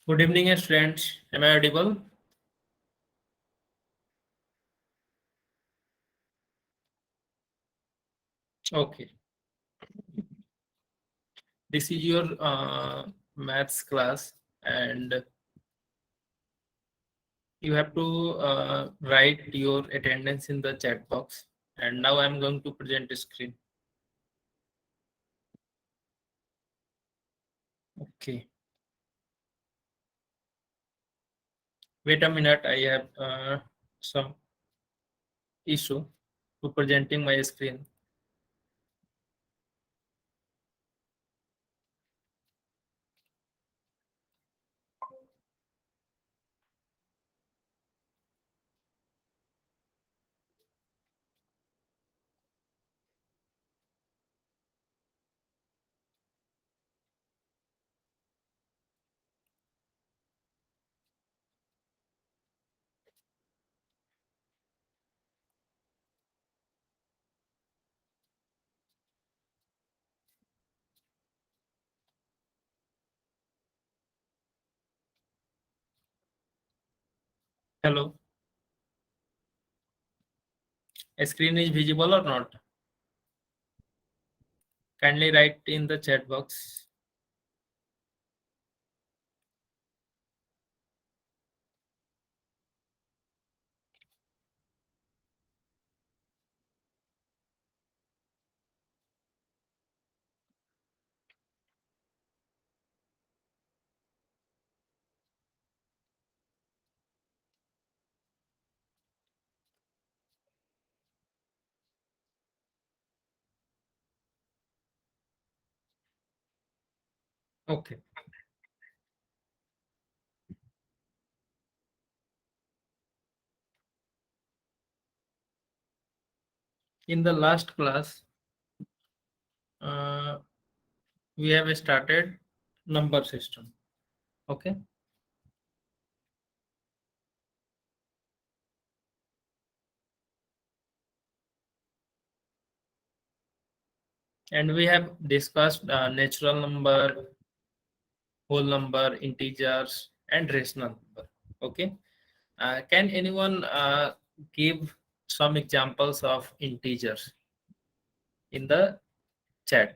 Good evening, students. Am I audible? Okay. This is your maths class, and you have to write your attendance in the chat box. And now I'm going to present the screen. Okay. Wait a minute. I have some issue to presenting my screen. Hello. Screen is visible or not? Kindly write in the chat box. Okay. In the last class, uh, we have started number system. Okay. And we have discussed natural number, whole number, integers, and rational number. Okay. Can anyone give some examples of integers in the chat?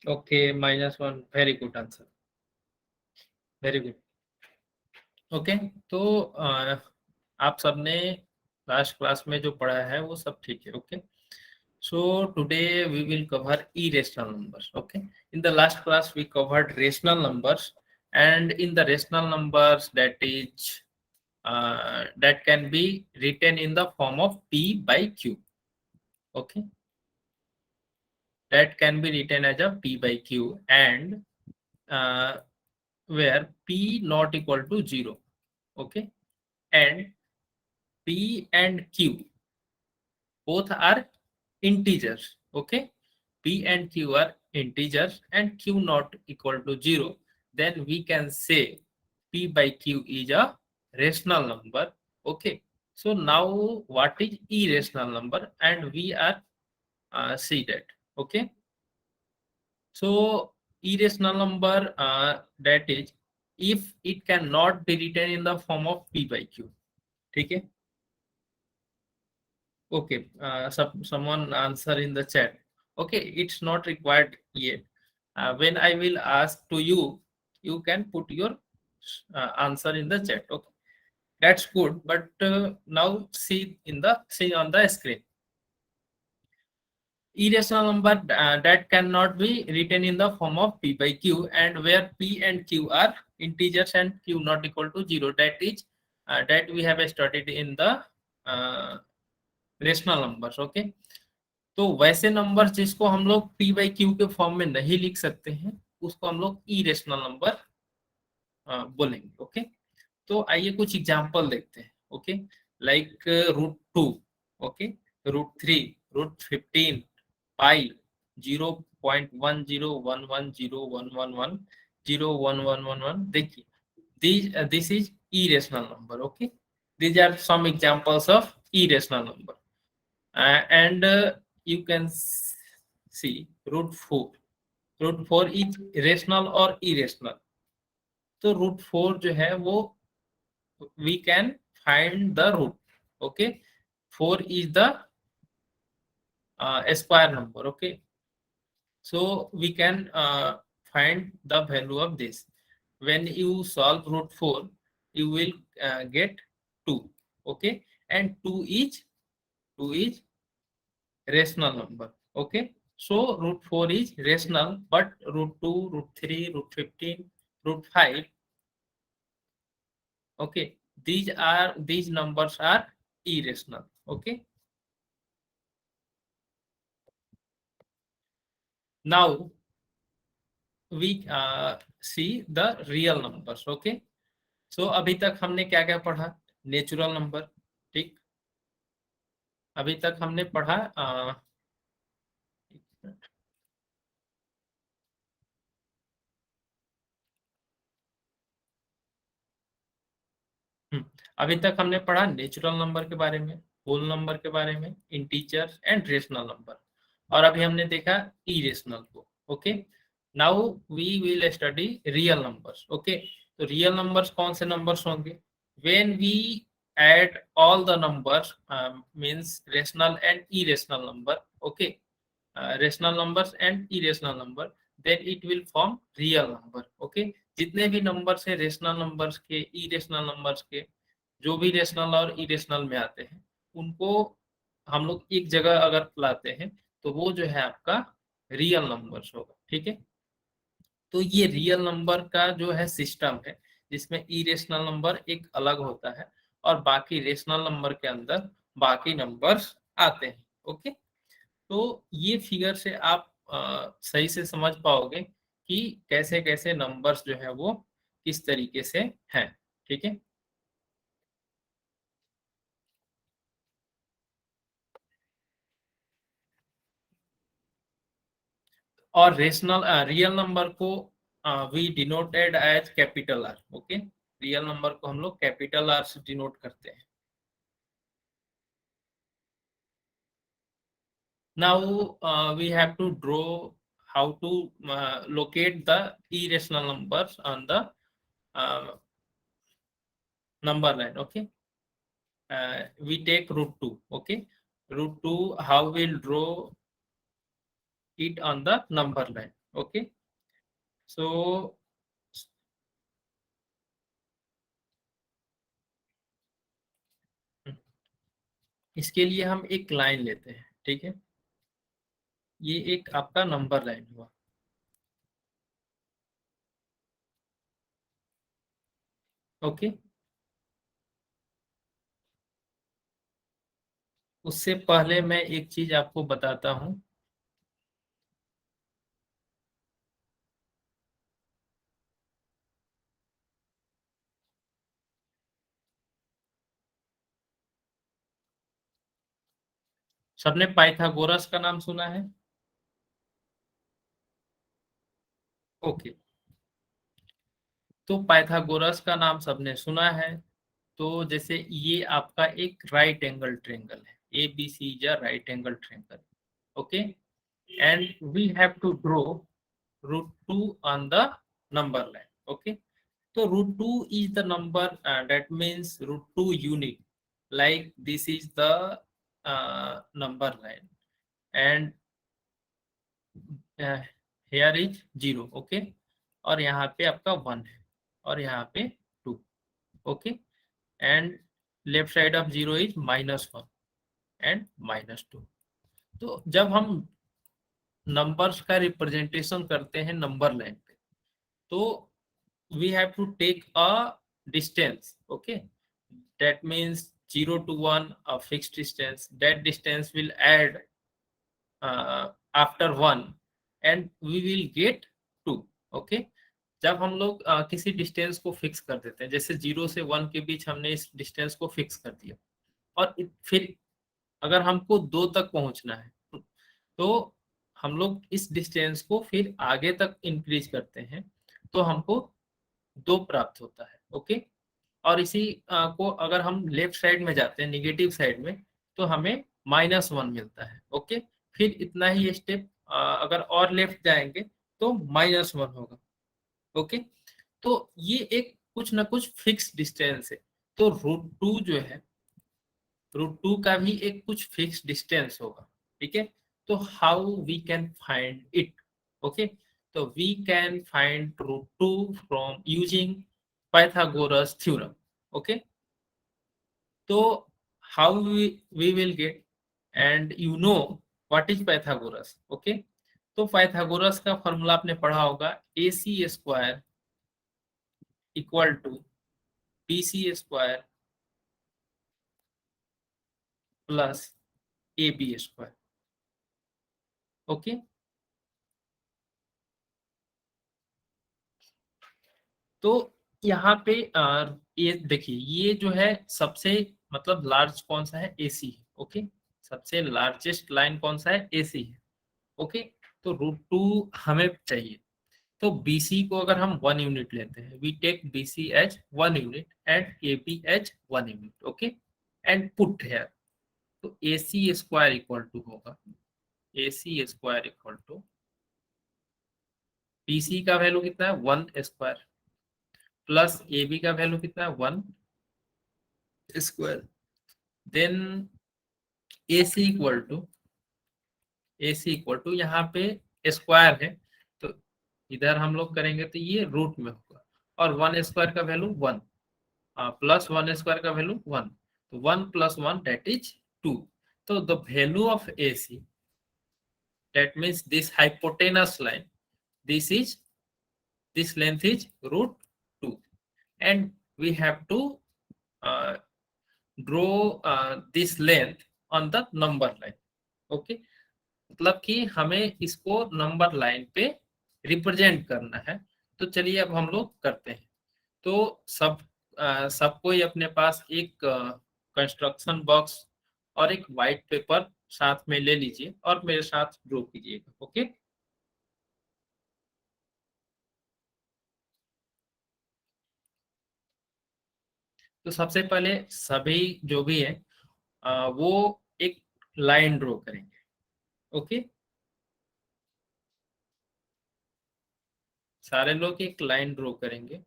Okay, -1. Very good answer. Very good. Okay तो आप सबने last class में जो पढ़ा है वो सब ठीक है. Okay. So today we will cover irrational numbers. Okay. In the last class we covered rational numbers, and in the rational numbers that can be written in the form of p by q. Okay. That can be written as a p by q, and uh, where p not equal to 0. Okay. And p and q both are integers. Okay. P and q are integers and q not equal to 0, then we can say p by q is a rational number. Okay. So now what is irrational number, and we are see that. Okay. So irrational number, that is if it cannot be written in the form of p by q. ठीक है. Okay, someone answer in the chat. Okay, it's not required yet. When I will ask to you, you can put your answer in the chat. Okay, that's good. But now see on the screen. Irrational number that cannot be written in the form of p by q, and where p and q are integers and q not equal to 0. That is that we have studied in the rational numbers. Okay. तो वैसे numbers जिसको हम लोग p by Q के form में नहीं लिख सकते हैं उसको हम लोग इरेशनल नंबर बोलेंगे. ओके. तो आइए कुछ एग्जांपल देखते हैं. ओके. लाइक √2. ओके. √3, √15, पाई, 0.10110111, 01111. देखिए this is irrational number. Okay, these are some examples of irrational number. And you can see root 4. root 4 is rational or irrational. तो root 4 जो है वो we can find the root. Okay, 4 is the square number. Okay, so we can find the value of this. When you solve root 4, you will get 2. Okay, and 2 is rational number. Okay, so root 4 is rational, but root 2, root 3, root 15, root 5, okay, these numbers are irrational. Okay, now we see the real numbers. Okay, so अभी तक हमने क्या क्या पढ़ा? Natural number, ठीक, अभी तक हमने पढ़ा अभी तक हमने पढ़ा नेचुरल नंबर के बारे में, होल नंबर के बारे में, इंटीजर एंड रेशनल नंबर, और अभी हमने देखा इरेशनल को. Okay, now we will study real numbers. Okay, तो रियल नंबर्स कौन से नंबर्स होंगे? When we add all the numbers means rational and irrational number. Okay, rational numbers and irrational number, then it will form real number. Okay, जितने भी numbers है rational numbers के, irrational numbers के, जो भी रेशनल और irrational में आते हैं, उनको हम लोग एक जगह अगर लाते हैं तो वो जो है आपका रियल नंबर्स होगा. ठीक है, तो ये रियल नंबर का जो है सिस्टम है, जिसमें इरेशनल नंबर एक अलग होता है और बाकी रेशनल नंबर के अंदर बाकी नंबर्स आते हैं. ओके, तो ये फिगर से आप सही से समझ पाओगे कि कैसे कैसे नंबर्स जो है वो किस तरीके से हैं. ठीक है, और रेशनल रियल नंबर को we denoted as capital R. Okay, real number को हम लोग कैपिटल आर से डिनोट करते हैं. Now we have to draw how to locate the irrational numbers on the number line. Okay, we take root 2. Okay, root 2, how we'll draw it on the number line. Okay, so इसके लिए हम एक line लेते हैं. ठीक है, ये एक आपका नंबर लाइन हुआ. ओके, उससे पहले मैं एक चीज आपको बताता हूं. सबने पाइथागोरस का नाम सुना है? ओके, तो पाइथागोरस का नाम सबने सुना है. तो जैसे ये आपका एक राइट एंगल ट्रायंगल है, A B C is a right angle triangle. Okay, and we have to draw root 2 on the number line. Okay, so root 2 is the number, that means root 2 unit, like this is the number line, and here is 0. Okay, और यहाँ पे आपका 1 है और यहाँ पे 2. Okay, and left side of 0 is -1 and -2. तो जब हम नंबर्स का रिप्रेजेंटेशन करते हैं नंबर लाइन पे, तो we have to take a distance. Okay, that means 0 to 1 a fixed distance, that distance will add after 1 and we will get 2. Okay, जब हम लोग किसी डिस्टेंस को फिक्स कर देते हैं, जैसे 0 से 1 के बीच हमने इस डिस्टेंस को फिक्स कर दिया, और फिर अगर हमको 2 तक पहुंचना है तो हम लोग इस डिस्टेंस को फिर आगे तक इंक्रीज करते हैं, तो हमको 2 प्राप्त होता है. ओके। और इसी को अगर हम लेफ्ट साइड में जाते हैं, निगेटिव साइड में, तो हमें -1 मिलता है। ओके। फिर इतना ही स्टेप अगर और लेफ्ट जाएंगे तो -1 होगा। ओके। तो ये एक कुछ ना कुछ फिक्स डिस्टेंस है। तो √2 जो है, √2 का भी एक कुछ फिक्स डिस्टेंस होगा। ठीक है। तो how we can find it? Okay. तो we can find √2 from using Pythagoras theorem. Okay. तो how we will get, and you know what is Pythagoras. Okay. तो पाइथागोरस का फॉर्मूला आपने पढ़ा होगा, AC² equal to BC² plus AB²। Okay. तो यहाँ पे ये देखिए, ये जो है सबसे मतलब लार्ज कौन सा है? AC है। ओके। सबसे लार्जेस्ट लाइन कौन सा है? AC है। ओके। तो √2 हमें चाहिए। तो BC को अगर हम 1 यूनिट लेते हैं, we take BC as 1 unit and AB as 1 unit. Okay. And put here, तो AC² इक्वल टू होगा, AC² इक्वल टू BC का वैल्यू कितना है? 1² प्लस AB का वैल्यू कितना है? 1²। देन AC इक्वल टू, यहाँ पे स्क्वायर है, तो इधर हम लोग करेंगे तो ये रूट में होगा। और 1² का वैल्यू 1, प्लस 1² का वैल्यू 1, तो 1 + 1 दैट इज 2। तो the value of AC, that means this hypotenuse line, this is, this length is √2, and we have to uh, draw this length on the number line. Okay, मतलब कि हमें इसको number line पे represent करना है। तो चलिए अब हम लोग करते हैं। तो सबको ही अपने पास एक कंस्ट्रक्शन बॉक्स और एक वाइट पेपर साथ में ले लीजिए और मेरे साथ ड्रॉ कीजिएगा। ओके। तो सबसे पहले सभी जो भी है वो एक लाइन ड्रॉ करेंगे। ओके। सारे लोग एक लाइन ड्रॉ करेंगे।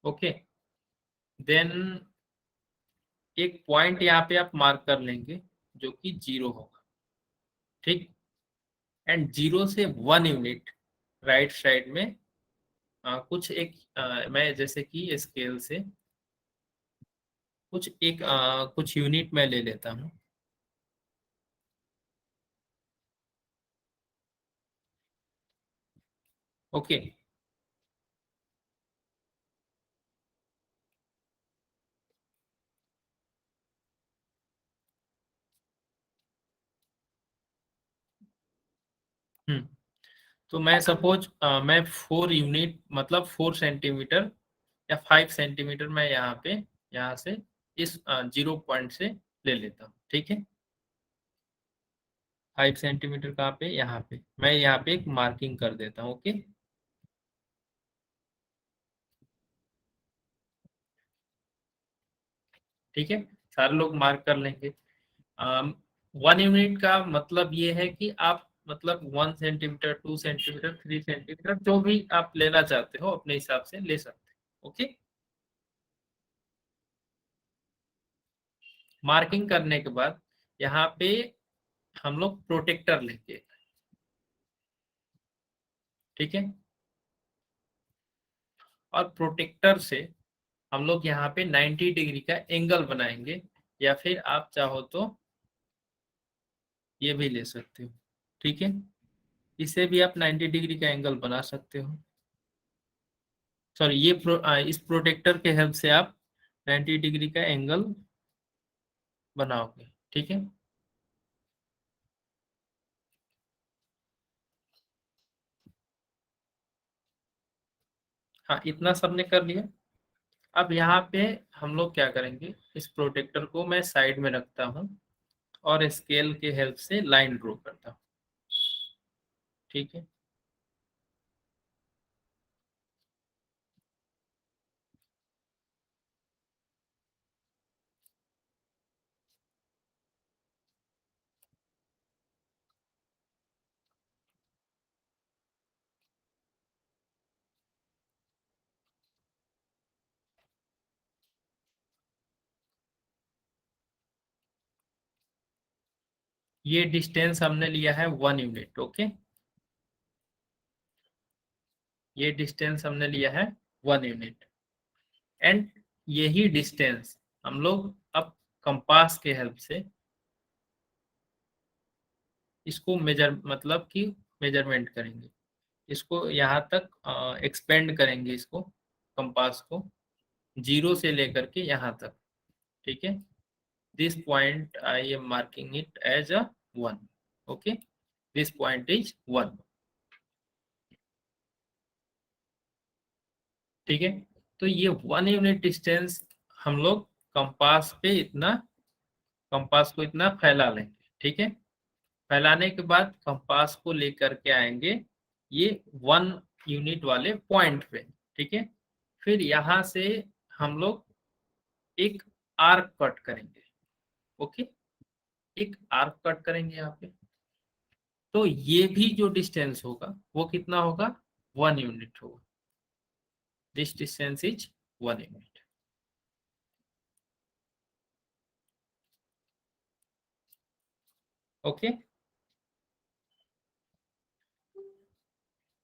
ओके। देन एक पॉइंट यहाँ पे आप मार्क कर लेंगे जो कि 0 होगा। ठीक। एंड 0 से 1 यूनिट राइट साइड में कुछ एक मैं जैसे कि स्केल से कुछ यूनिट मैं ले लेता हूँ। ओके। हम्म। तो मैं सपोज मैं 4 यूनिट मतलब 4 सेंटीमीटर या 5 सेंटीमीटर मैं यहाँ पे, यहाँ से इस 0 पॉइंट से ले लेता हूँ। ठीक है। 5 सेंटीमीटर कहाँ पे? यहाँ पे मैं यहाँ पे एक मार्किंग कर देता हूँ। ओके। ठीक है। सारे लोग मार्क कर लेंगे। 1 यूनिट का मतलब ये है कि आप मतलब 1 सेंटीमीटर, 2 सेंटीमीटर, 3 सेंटीमीटर, जो भी आप लेना चाहते हो अपने हिसाब से ले सकते हो। ओके। मार्किंग करने के बाद यहाँ पे हम लोग प्रोटेक्टर लेंगे। ठीक है। और प्रोटेक्टर से हम लोग यहाँ पे 90 डिग्री का एंगल बनाएंगे, या फिर आप चाहो तो ये भी ले सकते हो। ठीक है। इसे भी आप 90 डिग्री का एंगल बना सकते हो। सॉरी, इस प्रोटेक्टर के हेल्प से आप 90 डिग्री का एंगल बनाओगे। ठीक है। हाँ, इतना सबने कर लिया। अब यहाँ पे हम लोग क्या करेंगे, इस प्रोटेक्टर को मैं साइड में रखता हूँ। और स्केल के हेल्प से लाइन ड्रॉ करता हूँ। ठीक है, ये डिस्टेंस हमने लिया है 1 यूनिट। ओके, ये डिस्टेंस हमने लिया है 1 यूनिट, एंड यही डिस्टेंस हम लोग अब कंपास के हेल्प से इसको मेजर मतलब कि मेजरमेंट करेंगे, इसको यहाँ तक एक्सपेंड करेंगे, इसको कंपास को 0 से लेकर के यहाँ तक। ठीक है, this point I am marking it as a 1। Okay, this point is 1। ठीक है, तो ये 1 यूनिट डिस्टेंस हम लोग कंपास पे इतना, कंपास को इतना फैला लेंगे। ठीक है, फैलाने के बाद कंपास को लेकर के आएंगे ये 1 यूनिट वाले पॉइंट पे। ठीक है, फिर यहाँ से हम लोग एक आर्क कट करेंगे। ओके, एक आर्क कट करेंगे यहाँ पे, तो ये भी जो डिस्टेंस होगा वो कितना होगा, 1 यूनिट होगा। This distance is 1 unit. Okay,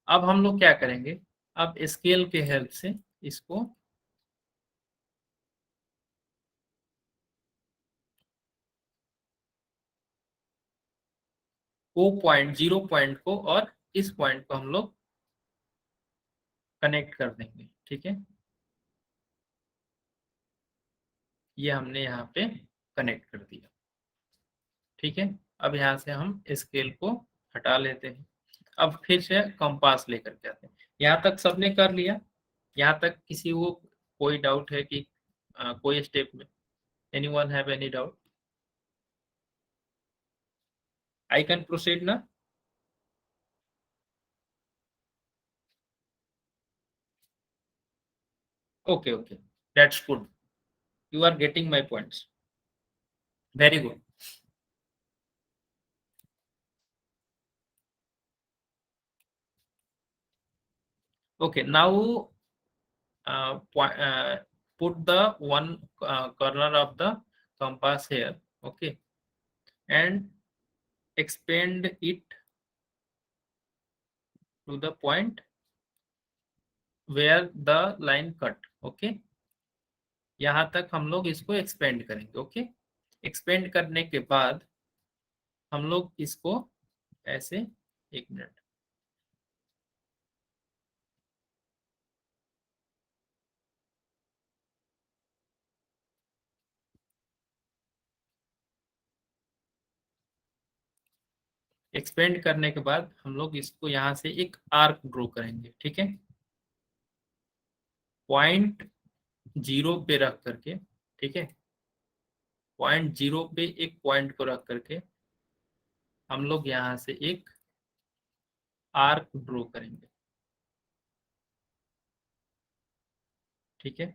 अब हम लोग क्या करेंगे, अब स्केल के हेल्प से इसको वो पॉइंट, 0 पॉइंट को और इस पॉइंट को हम लोग कनेक्ट कर देंगे। ठीक है, ये हमने यहाँ पे कनेक्ट कर दिया। ठीक है, अब यहाँ से हम स्केल को हटा लेते हैं। अब फिर से कंपास लेकर के आते हैं। यहाँ तक सबने कर लिया, यहाँ तक किसी को कोई डाउट है कि कोई स्टेप में, anyone have any doubt? I can proceed ना? Okay okay, that's good, you are getting my points, very good. Okay, now put the one corner of the compass here. Okay, and expand it to the point where the line cut. Okay, यहाँ तक हम लोग इसको expand करेंगे। Okay, expand करने के बाद हम लोग इसको ऐसे, 1 मिनट, एक्सपेंड करने के बाद हम लोग इसको यहाँ से एक आर्क ड्रॉ करेंगे। ठीक है, पॉइंट 0 पे रख करके, ठीक है, पॉइंट 0 पे एक पॉइंट को रख करके हम लोग यहाँ से एक आर्क ड्रॉ करेंगे। ठीक है,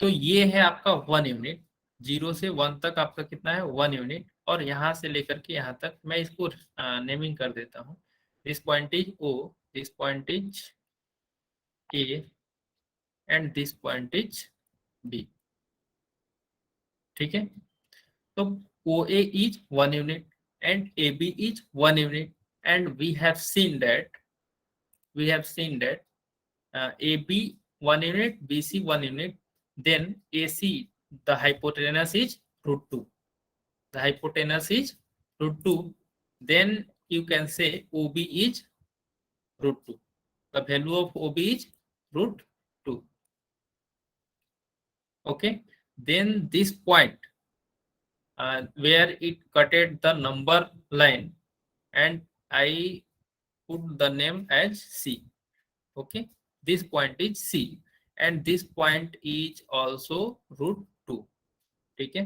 तो ये है आपका 1 यूनिट। 0 से 1 तक आपका कितना है, 1 यूनिट, और यहाँ से लेकर के यहाँ तक मैं इसको नेमिंग कर देता हूँ। This point is O, this point is A, and this point is B. ठीक है, तो O A is 1 unit and AB is 1 unit, and we have seen that AB 1 unit, BC 1 unit, then AC, the hypotenuse is √2. The hypotenuse is √2. Then you can say OB is √2. The value of OB is √2. Okay. Then this point where it cutted the number line, and I put the name as C. Okay, this point is C, and this point is also √2। ठीक है,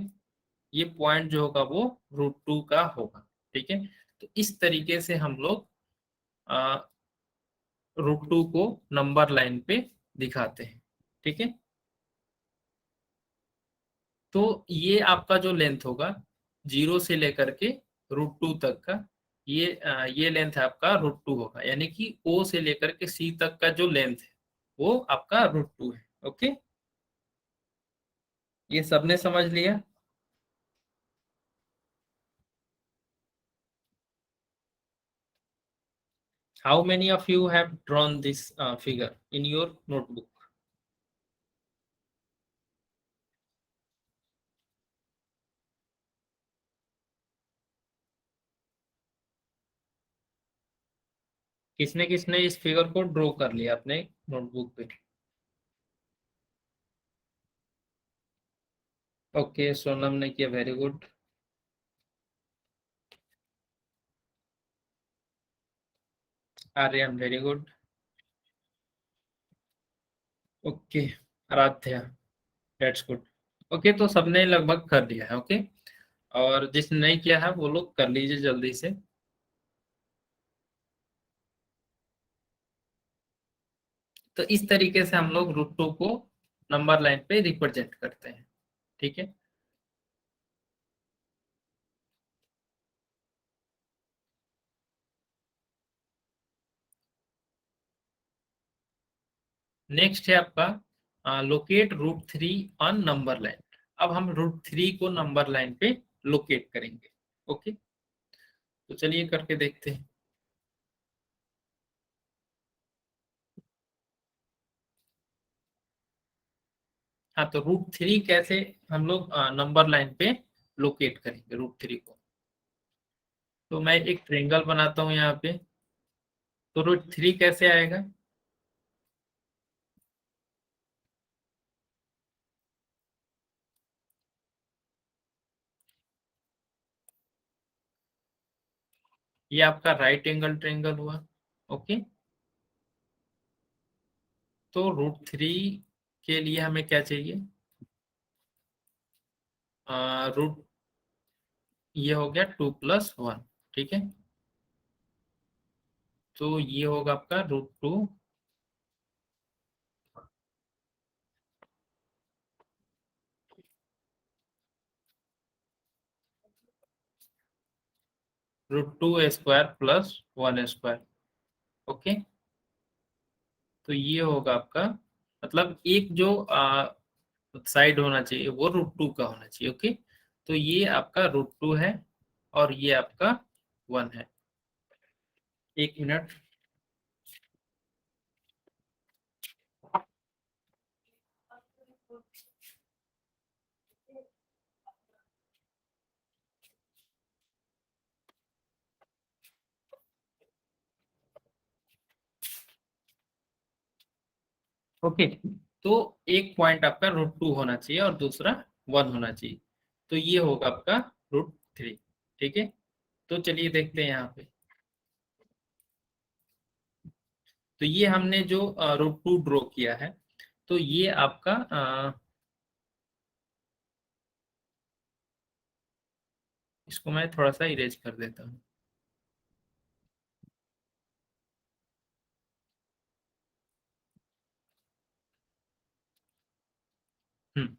ये point जो होगा वो √2 का होगा। ठीक है, तो इस तरीके से हम लोग √2 को नंबर लाइन पे दिखाते हैं। ठीक है, तो ये आपका जो लेंथ होगा 0 से लेकर के √2 तक का, ये लेंथ आपका √2 होगा, यानी कि O से लेकर के C तक का जो लेंथ है वो आपका √2 है। ओके, ये सबने समझ लिया। How many of you have drawn this figure in your notebook? किसने किसने इस फिगर को ड्रॉ कर लिया अपने नोटबुक पे? ओके, सोनम ने किया, very good. Aryan, very good. Okay, Aaradhya, that's good. Okay, तो सबने लगभग कर लिया है। ओके, और जिसने नहीं किया है वो लोग कर लीजिए जल्दी से। तो इस तरीके से हम लोग √2 को नंबर लाइन पे रिप्रेजेंट करते हैं। ठीक है, नेक्स्ट है आपका लोकेट √3 ऑन नंबर लाइन। अब हम √3 को नंबर लाइन पे लोकेट करेंगे। ओके, तो चलिए करके देखते हैं। हाँ, तो √3 कैसे हम लोग नंबर लाइन पे लोकेट करेंगे √3 को? तो मैं एक ट्रेंगल बनाता हूँ यहाँ पे। तो √3 कैसे आएगा? ये आपका राइट एंगल ट्रेंगल हुआ। ओके, तो √3 के लिए हमें क्या चाहिए? रूट, ये हो गया 2+1। ठीक है, तो ये होगा आपका √2, √2² +1²। ओके, तो ये होगा आपका, मतलब एक जो साइड होना चाहिए वो √2 का होना चाहिए। ओके, तो ये आपका √2 है और ये आपका 1 है। एक मिनट। ओके, तो एक पॉइंट आपका √2 होना चाहिए और दूसरा 1 होना चाहिए, तो ये होगा आपका √3। ठीक है, तो चलिए देखते हैं यहाँ पे। तो ये हमने जो √2 ड्रॉ किया है, तो ये आपका इसको मैं थोड़ा सा इरेज कर देता हूँ। हम्म,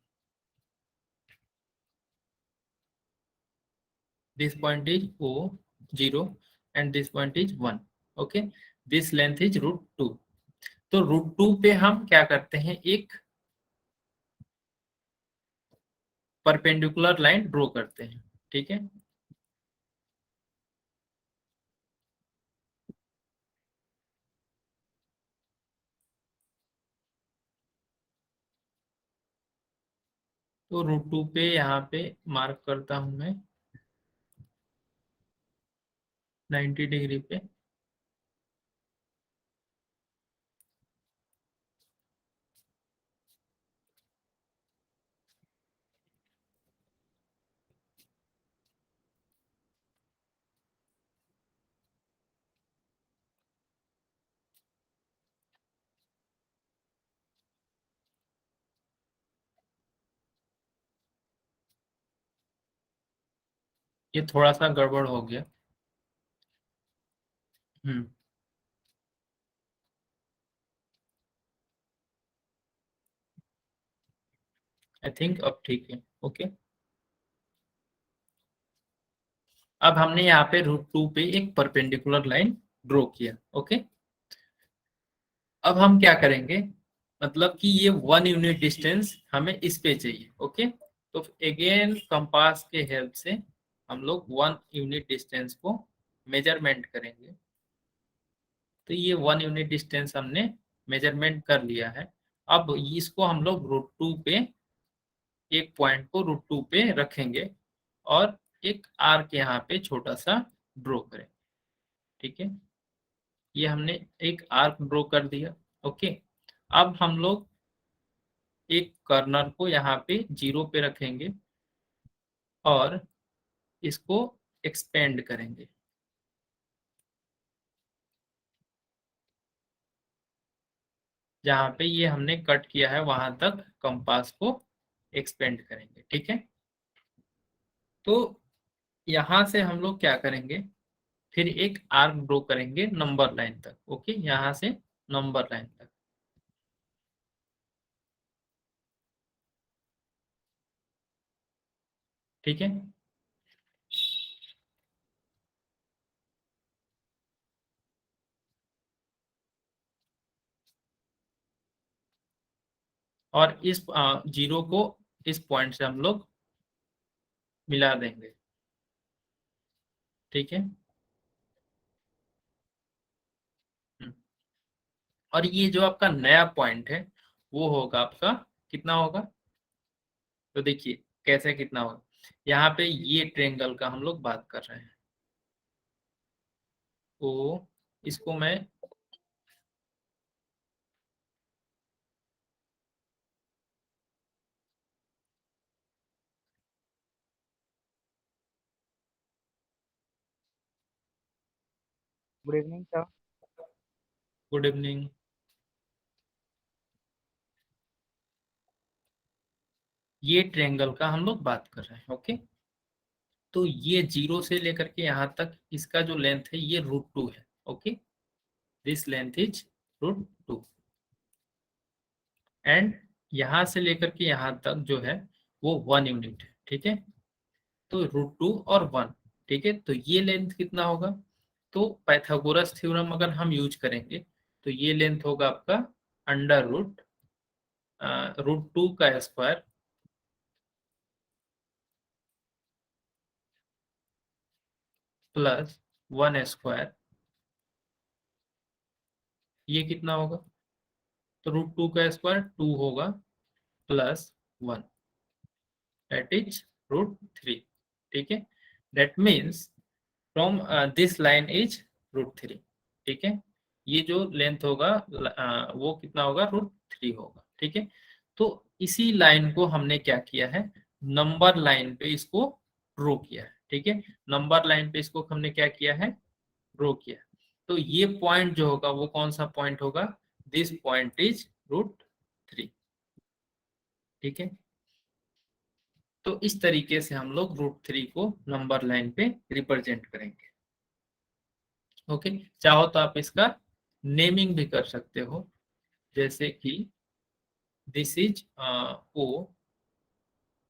this point is O 0 and this point is 1। Okay, this length is √2। तो √2 पे हम क्या करते हैं, एक परपेंडिकुलर लाइन ड्रॉ करते हैं। ठीक है, तो √2 पे यहाँ पे मार्क करता हूं मैं 90 डिग्री पे। ये थोड़ा सा गड़बड़ हो गया। हम्म। आई थिंक अब ठीक है। ओके। अब हमने यहाँ पे √2 पे एक परपेंडिकुलर लाइन ड्रॉ किया। ओके। अब हम क्या करेंगे, मतलब कि ये 1 यूनिट डिस्टेंस हमें इस पे चाहिए। ओके। तो अगेन कंपास के हेल्प से हम लोग 1 यूनिट डिस्टेंस को मेजरमेंट करेंगे। तो ये 1 यूनिट डिस्टेंस हमने मेजरमेंट कर लिया है। अब इसको हम लोग √2 पे, एक पॉइंट को √2 पे रखेंगे और एक आर्क यहाँ पे छोटा सा ड्रॉ करें। ठीक है। ये हमने एक आर्क ड्रॉ कर दिया। ओके। अब हम लोग एक कर्नर को यहाँ पे 0 पे रखेंगे और इसको एक्सपेंड करेंगे। जहाँ पे ये हमने कट किया है वहां तक कंपास को एक्सपेंड करेंगे। ठीक है। तो यहाँ से हम लोग क्या करेंगे, फिर एक आर्क ड्रॉ करेंगे नंबर लाइन तक। ओके। यहाँ से नंबर लाइन तक। ठीक है। और इस 0 को इस पॉइंट से हम लोग मिला देंगे। ठीक है। हम्म। और ये जो आपका नया पॉइंट है वो होगा आपका, कितना होगा, तो देखिए कैसे कितना होगा। यहाँ पे ये ट्रेंगल का हम लोग बात कर रहे हैं। तो इसको मैं, good evening sir. Good evening. ये ट्रेंगल का हम लोग बात कर रहे हैं। ओके। तो ये 0 से लेकर के यहाँ तक इसका जो लेंथ है ये √2 है। Okay. This length is √2। And यहाँ से लेकर के यहाँ तक जो है वो 1 यूनिट है। ठीक है। तो √2 और 1। ठीक है। तो ये लेंथ कितना होगा, तो पाइथागोरस थ्योरम अगर हम यूज करेंगे तो ये लेंथ होगा आपका अंडर रूट √2 का स्क्वायर प्लस 1 स्क्वायर। ये कितना होगा, तो √2 का स्क्वायर 2 होगा प्लस 1, दैट इज √3। ठीक है। That means from this line is √3। ठीक है। ये जो लेंथ होगा वो कितना होगा, √3 होगा। ठीक है। तो इसी लाइन को हमने क्या किया है, नंबर लाइन पे इसको ड्रॉ किया है। ठीक है। नंबर लाइन पे इसको हमने क्या किया है, ड्रॉ किया। तो ये पॉइंट जो होगा वो कौन सा पॉइंट होगा, दिस पॉइंट इज √3। ठीक है। तो इस तरीके से हम लोग √3 को नंबर लाइन पे रिप्रेजेंट करेंगे। ओके। चाहो तो आप इसका नेमिंग भी कर सकते हो, जैसे कि this is O,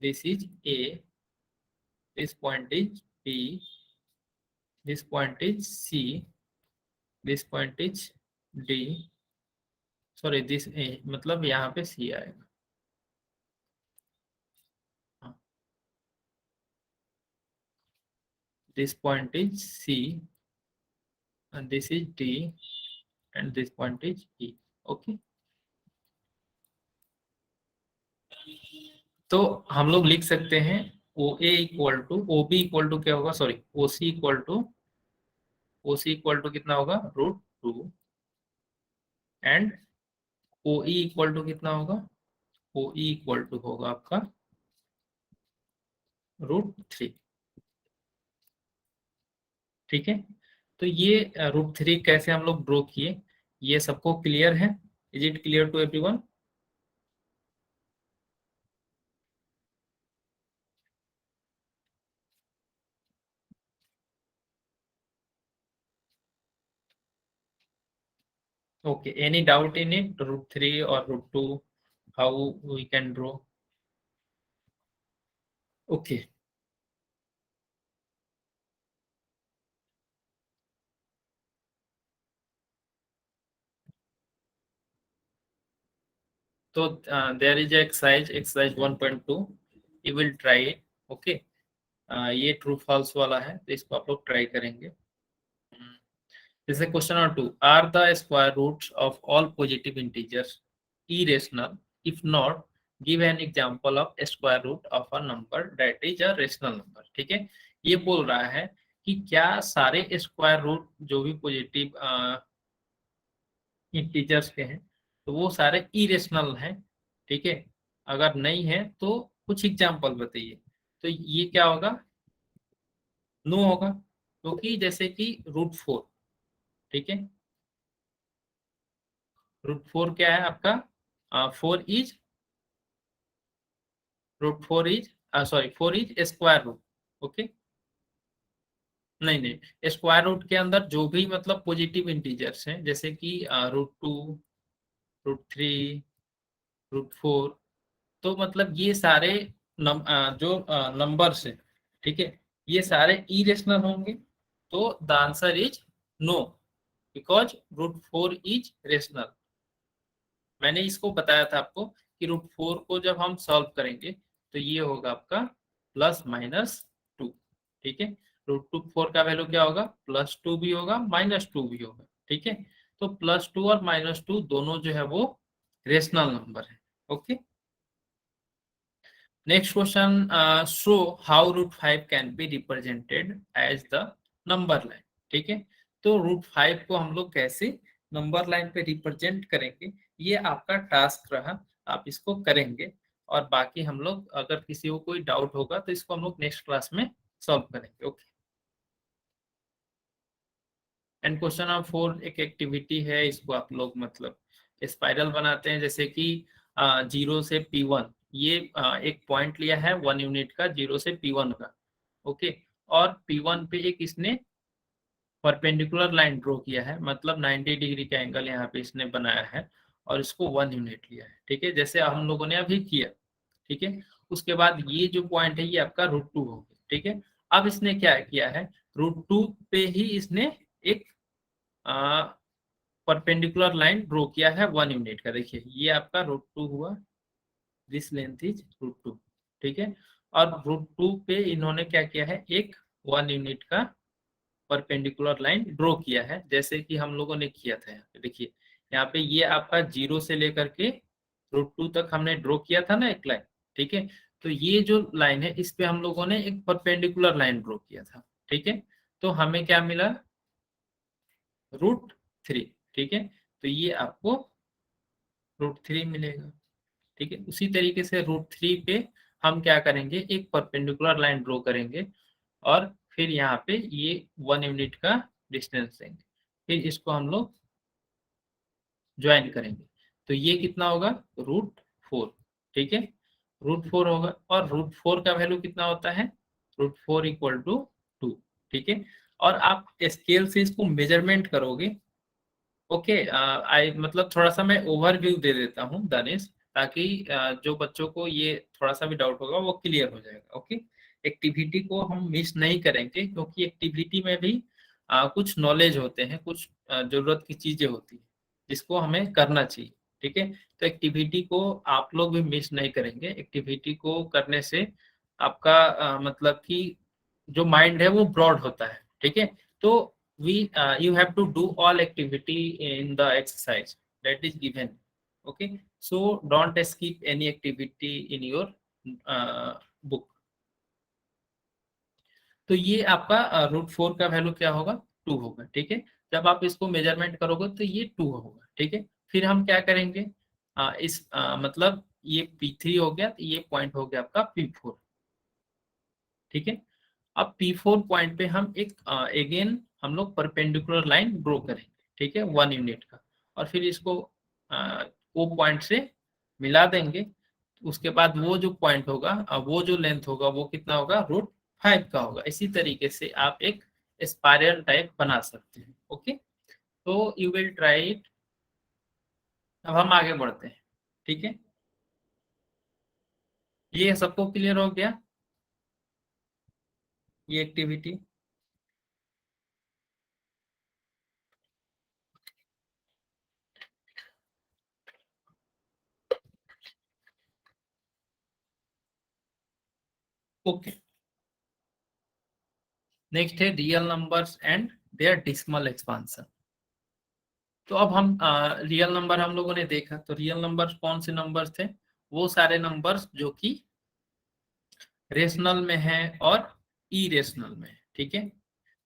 this is A, this point is B, this point is C, this point is D, sorry this A, मतलब यहाँ पे सी आएगा। This point is C and this is D and this point is E. Okay. तो हम लोग लिख सकते हैं O A equal to O B equal to क्या होगा, sorry O C equal to, O C equal to कितना होगा, √2। And O E equal to कितना होगा, ओ ई इक्वल टू होगा आपका √3। ठीक है। तो ये √3 कैसे हम लोग ड्रॉ किए, ये सबको क्लियर है, is it clear to everyone. Okay, any doubt in it? Root 3 or root 2, how we can draw? Okay. So there is exercise 1.2. You will try it. Okay. ये ट्रू फॉल्स वाला है, तो इसको आप लोग ट्राई करेंगे. जैसे question number 2, are the square roots of all positive integers irrational? If not, give an example of square root of a number that is a rational number. ठीक है, ये बोल रहा है कि क्या सारे स्क्वायर रूट जो भी पॉजिटिव इंटीजर्स के हैं तो वो सारे इरेशनल हैं. ठीक है, अगर नहीं है तो कुछ एग्जांपल बताइए. तो ये क्या होगा? नो होगा, क्योंकि जैसे कि रूट 4. ठीक है, रूट 4 क्या है आपका? 4 is root 4 is sorry 4 is square root. Okay, नहीं नहीं, स्क्वायर रूट के अंदर जो भी मतलब पॉजिटिव इंटीजर्स हैं जैसे कि रूट 2, रूट 3, रूट 4, तो मतलब ये सारे जो नंबर्स हैं, ठीक है, ये सारे इरेशनल होंगे. तो the answer is no, because root 4 is rational. मैंने इसको बताया था आपको कि रूट 4 को जब हम सॉल्व करेंगे तो ये होगा आपका +-2. ठीक है, रूट 2 4 का वैल्यू क्या होगा? +2 भी होगा, -2 भी होगा. ठीक है, तो +2 और -2 दोनों जो है वो रेशनल नंबर है. Okay, next question, show how root 5 can be represented as the number line. ठीक है, तो रूट 5 को हम लोग कैसे नंबर लाइन पे रिप्रेजेंट करेंगे, ये आपका टास्क रहा, आप इसको करेंगे. और बाकी हम लोग अगर किसी को कोई डाउट होगा तो इसको हम लोग नेक्स्ट क्लास में सॉल्व करेंगे. ओके, एंड क्वेश्चन नंबर 4 एक एक्टिविटी है, इसको आप लोग मतलब स्पाइरल बनाते हैं. जैसे कि 0 से P1, ये एक पॉइंट लिया है 1 यूनिट का 0 से P1 का. ओके, और P1 पे एक इसने परपेंडिकुलर लाइन ड्रॉ किया है, मतलब 90 डिग्री का एंगल यहाँ पे इसने बनाया है और इसको 1 यूनिट लिया है. ठीक है, जैसे हम लोगों ने अभी किया. ठीक है, उसके बाद ये जो पॉइंट है ये आपका रूट 2 हो गया. ठीक है, अब इसने क्या किया है, रूट 2 पे ही इसने एक परपेंडिकुलर लाइन ड्रॉ किया है 1 यूनिट का. देखिए ये आपका रूट 2 हुआ, दिस लेंथ इज रूट 2. ठीक है, और रूट 2 पे इन्होंने क्या किया है, एक 1 यूनिट का परपेंडिकुलर लाइन ड्रॉ किया है जैसे कि हम लोगों ने किया था. यहाँ पे देखिए, यहाँ पे ये आपका 0 से लेकर के रूट 2 तक हमने ड्रॉ किया था ना एक लाइन. ठीक है, तो ये जो लाइन है इस पे हम लोगों ने एक परपेंडिकुलर लाइन ड्रॉ किया था. ठीक है, तो हमें क्या मिला? रूट 3. ठीक है, तो ये आपको रूट 3 मिलेगा. ठीक है, उसी तरीके से रूट 3 पे हम क्या करेंगे, एक परपेंडिकुलर लाइन ड्रॉ करेंगे और फिर यहाँ पे ये 1 यूनिट का डिस्टेंस देंगे, फिर इसको हम लोग ज्वाइन करेंगे. तो ये कितना होगा? रूट 4. ठीक है, रूट 4 होगा, और रूट 4 का वैल्यू कितना होता है? Root 4 equal to 2. ठीक है, और आप स्केल से इसको मेजरमेंट करोगे. ओके, आई मतलब थोड़ा सा मैं ओवरव्यू दे देता हूँ दानिश, ताकि जो बच्चों को ये थोड़ा सा भी डाउट होगा वो क्लियर हो जाएगा. ओके, एक्टिविटी को हम मिस नहीं करेंगे क्योंकि एक्टिविटी में भी कुछ नॉलेज होते हैं, कुछ जरूरत की चीजें होती है जिसको हमें करना चाहिए. ठीक है, तो एक्टिविटी को आप लोग भी मिस नहीं करेंगे. एक्टिविटी को करने से आपका मतलब कि जो माइंड है वो ब्रॉड होता है. ठीक है, तो we you have to do all activity in the exercise that is given. Okay, so don't skip any activity in your book. तो ये आपका रूट 4 का वैल्यू क्या होगा? 2 होगा. ठीक है, जब आप इसको मेजरमेंट करोगे तो ये 2 होगा. ठीक है, फिर हम क्या करेंगे, मतलब ये P3 हो गया, तो ये पॉइंट हो गया आपका P4. ठीक है, अब P4 पॉइंट पे हम एक अगेन हम लोग परपेंडिकुलर लाइन ड्रॉ करेंगे. ठीक है, 1 यूनिट का, और फिर इसको वो पॉइंट से मिला देंगे. उसके बाद वो जो पॉइंट होगा, वो जो लेंथ होगा वो कितना होगा? रूट 5 का होगा. इसी तरीके से आप एक स्पाइरल टाइप बना सकते हैं. ओके, तो यू विल ट्राई इट अब हम आगे बढ़ते हैं, ठीक है। ये सबको क्लियर हो गया ये एक्टिविटी? ओके, नेक्स्ट है real numbers and their decimal expansion. तो अब हम रियल नंबर हम लोगों ने देखा, तो रियल नंबर्स कौन से नंबर्स थे? वो सारे नंबर्स जो कि रेशनल में है और इरेशनल में है, ठीक है।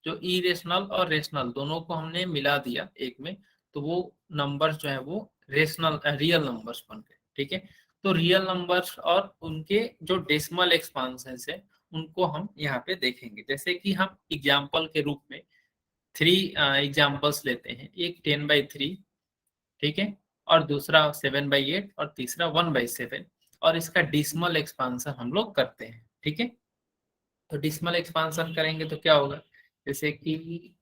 जो इरेशनल और रेशनल दोनों को हमने मिला दिया एक में, तो वो नंबर्स जो है वो रेशनल रियल नंबर्स बन गए, ठीक है। तो रियल नंबर्स और उनके जो डेसिमल एक्सपांशन है उनको हम यहाँ पे देखेंगे। जैसे कि हम एग्जाम्पल के रूप में 3 एग्जाम्पल्स लेते हैं, एक 10/3, ठीक है, और दूसरा 7/8 और तीसरा 1/7, और इसका डिसमल एक्सपांशन हम लोग करते हैं, ठीक है। तो डिसमल एक्सपांशन करेंगे तो क्या होगा, जैसे कि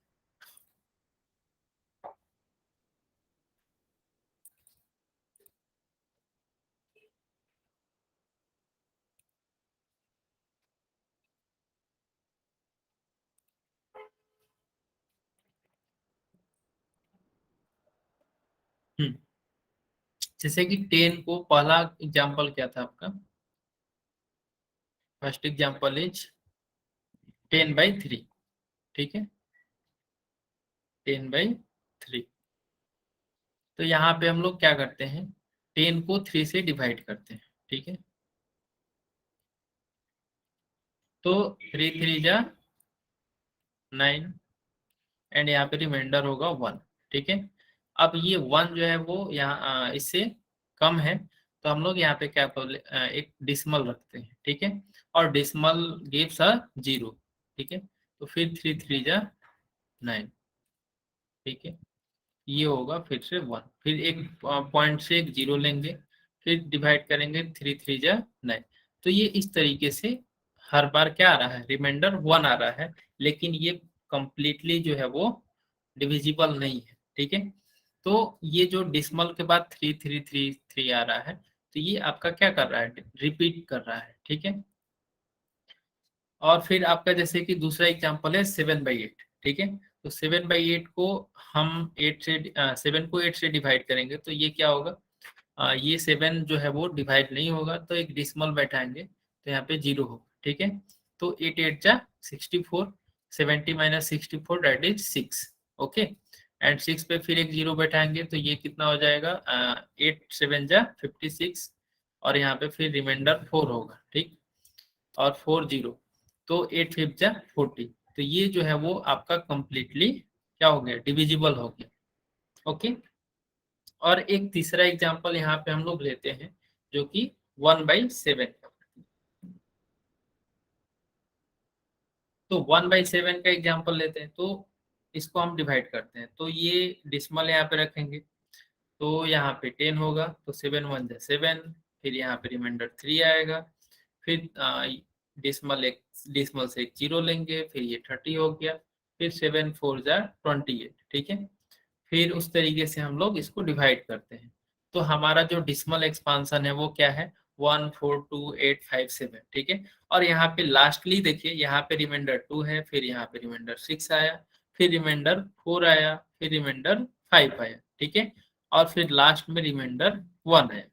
हम्म, जैसे कि 10 को पहला एग्जाम्पल क्या था आपका? फर्स्ट एग्जाम्पल इज 10/3, ठीक है, 10/3। तो यहाँ पे हम लोग क्या करते हैं, 10 को 3 से डिवाइड करते हैं, ठीक है। तो 3 3 जा 9, एंड यहाँ पे रिमाइंडर होगा 1, ठीक है। अब ये 1 जो है वो यहाँ इससे कम है, तो हम लोग यहाँ पे क्या एक डिसमल रखते हैं, ठीक है। और डिसमल गिव्स अ 0, ठीक है। तो फिर 3 3 जा 9, ठीक है, ये होगा फिर से 1, फिर एक पॉइंट से एक 0 लेंगे, फिर डिवाइड करेंगे 3 3 जा 9। तो ये इस तरीके से हर बार क्या आ रहा है, रिमाइंडर 1 आ रहा है, लेकिन ये कंप्लीटली जो है वो डिविजिबल नहीं है, ठीक है। तो ये जो डिसमल के बाद 3 3 3 3 आ रहा है, तो ये आपका क्या कर रहा है, रिपीट कर रहा है, ठीक है। और फिर आपका जैसे कि दूसरा एग्जांपल है 7/8, ठीक है। तो 7/8 को हम 7 को 8 से डिवाइड करेंगे, तो ये क्या होगा, ये 7 जो है वो डिवाइड नहीं होगा, तो एक डिसमल बैठाएंगे तो यहाँ पे 0 होगा, ठीक है। तो 8 8 जा 64, 70 - 64 दैट इज 6, ओके। एंड 6 पे फिर एक 0 बैठाएंगे तो ये कितना हो जाएगा, 8 7 जा 56, और यहाँ पे फिर रिमाइंडर 4 होगा, ठीक, और 4 0, तो 8 5 जा 40। तो ये जो है वो आपका कंप्लीटली क्या हो गया, डिविजिबल हो गया, ओके। और एक तीसरा एग्जांपल यहाँ पे हम लोग लेते हैं जो कि 1/7। तो 1/7 का एग्जांपल लेते हैं, तो इसको हम डिवाइड करते हैं, तो ये डिसमल यहाँ पे रखेंगे, तो यहाँ पे 10 होगा, तो 7 1 जा 7, फिर यहाँ पे रिमाइंडर 3 आएगा, फिर डिसमल से एक 0 लेंगे, फिर ये 30 हो गया, फिर 7 4 जा 28, ठीक है। फिर उस तरीके से हम लोग इसको डिवाइड करते हैं। तो हमारा जो डिसमल एक्सपांशन है वो क्या है, 1 4 2 8 5 7, ठीक है। और यहाँ पे लास्टली देखिए, यहाँ पे रिमाइंडर 2 है, फिर यहाँ पे रिमाइंडर 6 आया, फिर रिमाइंडर 4 आया, फिर रिमाइंडर 5 आया, ठीक है। और फिर लास्ट में रिमाइंडर 1 आया,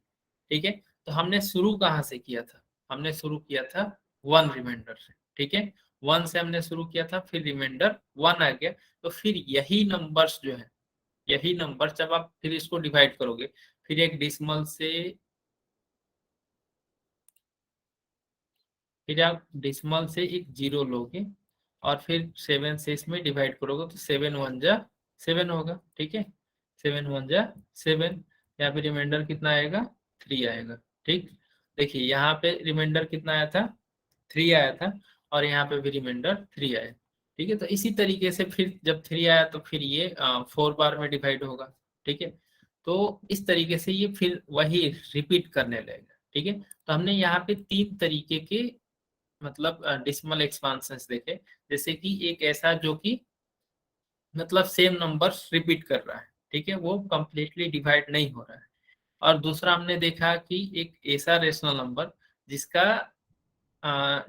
ठीक है। तो हमने शुरू कहाँ से किया था, हमने शुरू किया था 1 रिमाइंडर से, ठीक है। 1 से हमने शुरू किया था, फिर रिमाइंडर 1 आ गया। तो फिर यही नंबर्स जो है, यही नंबर जब आप फिर इसको डिवाइड करोगे, फिर एक डिसमल से, फिर आप डिसमल से एक 0 लोगे, और फिर 7 से इसमें डिवाइड करोगे, तो 7 1 जा 7 होगा, ठीक है। 7 1 जा 7, यहाँ पे रिमाइंडर कितना आएगा, 3 आएगा, ठीक। देखिए यहाँ पे रिमाइंडर कितना आया था, 3 आया था, और यहाँ पे भी रिमाइंडर 3 आया, ठीक है। तो इसी तरीके से फिर जब 3 आया तो फिर ये 4 बार में डिवाइड होगा, ठीक है। तो इस तरीके से ये फिर वही रिपीट करने लगेगा, ठीक है। तो हमने यहाँ पे 3 तरीके के मतलब डिसिमल एक्सपांशंस देखे। जैसे कि एक ऐसा जो कि मतलब सेम नंबर्स रिपीट कर रहा है, ठीक है, वो कंप्लीटली डिवाइड नहीं हो रहा है। और दूसरा हमने देखा कि एक ऐसा रेशनल नंबर जिसका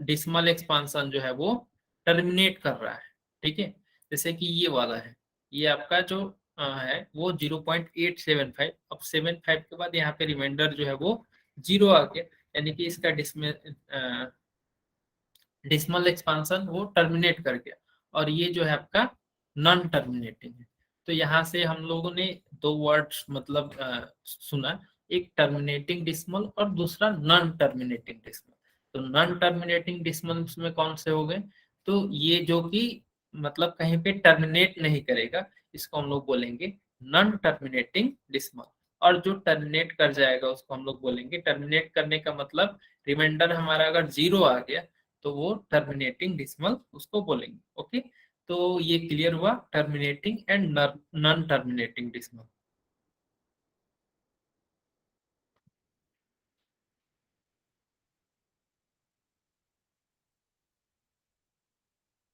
डिसिमल एक्सपांशन जो है वो टर्मिनेट कर रहा है, ठीक है। जैसे कि ये वाला है, ये आपका जो है वो 0.875, अब 75 के बाद यहाँ पे रिमाइंडर जो है वो 0 आ गया, यानी कि इसका डिसिमल एक्सपांशन वो टर्मिनेट कर गया। और ये जो है आपका नॉन टर्मिनेटिंग है। तो यहाँ से हम लोगों ने दो वर्ड्स मतलब सुना, एक टर्मिनेटिंग डिसिमल और दूसरा नॉन टर्मिनेटिंग डिसिमल। तो नॉन टर्मिनेटिंग डिसिमल्स में कौन से हो गए, तो ये जो कि मतलब कहीं पे टर्मिनेट नहीं करेगा, इसको हम लोग बोलेंगे नॉन टर्मिनेटिंग डिसिमल। और जो टर्मिनेट कर जाएगा उसको हम लोग बोलेंगे, टर्मिनेट करने का मतलब रिमाइंडर हमारा अगर 0 आ गया तो वो टर्मिनेटिंग डिसिमल उसको बोलेंगे। ओके, तो ये क्लियर हुआ terminating and non terminating decimal.